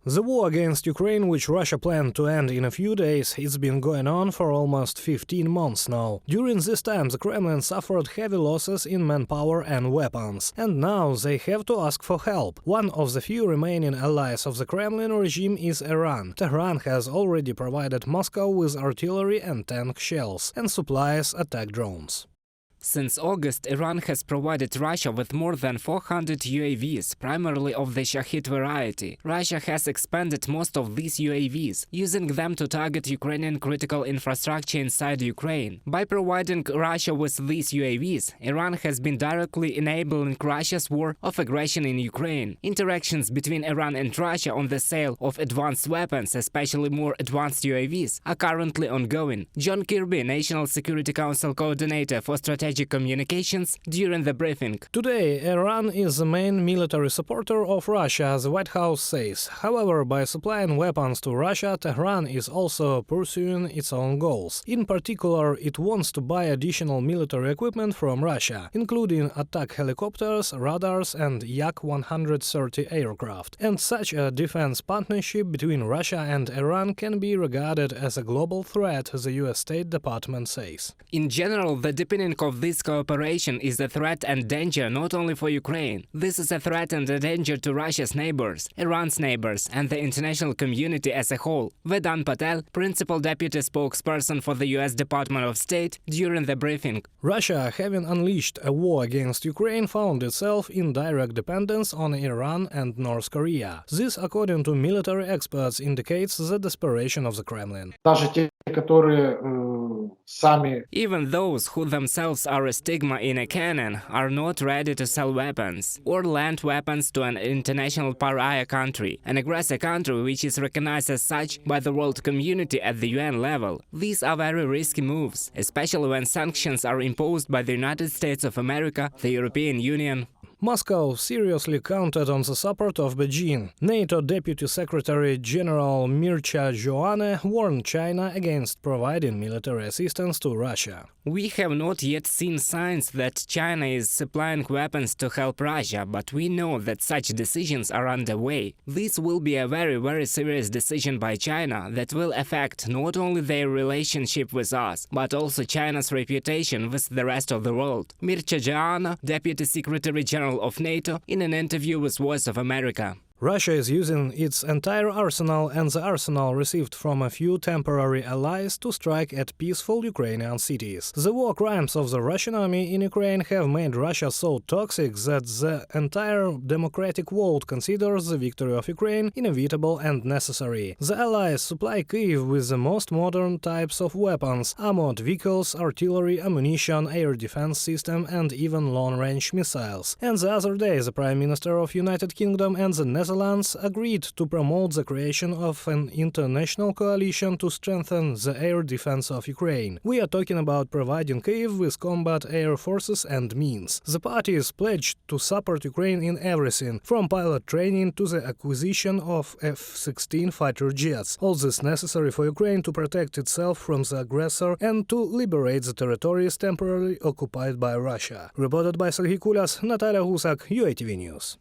The war against Ukraine, which Russia planned to end in a few days, it's been going on for almost 15 months now. During this time, the Kremlin suffered heavy losses in manpower and weapons, and now they have to ask for help. One of the few remaining allies of the Kremlin regime is Iran. Tehran has already provided Moscow with artillery and tank shells, and supplies attack drones. Since August, Iran has provided Russia with more than 400 UAVs, primarily of the Shahid variety. Russia has expanded most of these UAVs, using them to target Ukrainian critical infrastructure inside Ukraine. By providing Russia with these UAVs, Iran has been directly enabling Russia's war of aggression in Ukraine. Interactions between Iran and Russia on the sale of advanced weapons, especially more advanced UAVs, are currently ongoing. John Kirby, National Security Council Coordinator for Strategic Communications, during the briefing. Today, Iran is the main military supporter of Russia, the White House says. However, by supplying weapons to Russia, Tehran is also pursuing its own goals. In particular, it wants to buy additional military equipment from Russia, including attack helicopters, radars and Yak-130 aircraft. And such a defense partnership between Russia and Iran can be regarded as a global threat, the US State Department says. In general, the deepening of this cooperation is a threat and danger not only for Ukraine. This is a threat and a danger to Russia's neighbors, Iran's neighbors, and the international community as a whole. Vedant Patel, Principal Deputy Spokesperson for the US Department of State, during the briefing. Russia, having unleashed a war against Ukraine, found itself in direct dependence on Iran and North Korea. This, according to military experts, indicates the desperation of the Kremlin. Even those who themselves are a stigma in a canon are not ready to sell weapons or lend weapons to an international pariah country, an aggressor country which is recognized as such by the world community at the UN level. These are very risky moves, especially when sanctions are imposed by the United States of America, the European Union. Moscow seriously counted on the support of Beijing. NATO Deputy Secretary General Mircea Joane warned China against providing military assistance to Russia. We have not yet seen signs that China is supplying weapons to help Russia, but we know that such decisions are underway. This will be a very serious decision by China that will affect not only their relationship with us, but also China's reputation with the rest of the world. Mircea Joane, Deputy Secretary General of NATO, in an interview with Voice of America. Russia is using its entire arsenal and the arsenal received from a few temporary allies to strike at peaceful Ukrainian cities. The war crimes of the Russian army in Ukraine have made Russia so toxic that the entire democratic world considers the victory of Ukraine inevitable and necessary. The allies supply Kyiv with the most modern types of weapons, armored vehicles, artillery, ammunition, air defense system and even long-range missiles. And the other day the Prime Minister of United Kingdom and the Netherlands agreed to promote the creation of an international coalition to strengthen the air defense of Ukraine. We are talking about providing Kyiv with combat air forces and means. The parties pledged to support Ukraine in everything, from pilot training to the acquisition of F-16 fighter jets. All this necessary for Ukraine to protect itself from the aggressor and to liberate the territories temporarily occupied by Russia. Reported by Sergey Kulas, Natalia Husak, UATV News.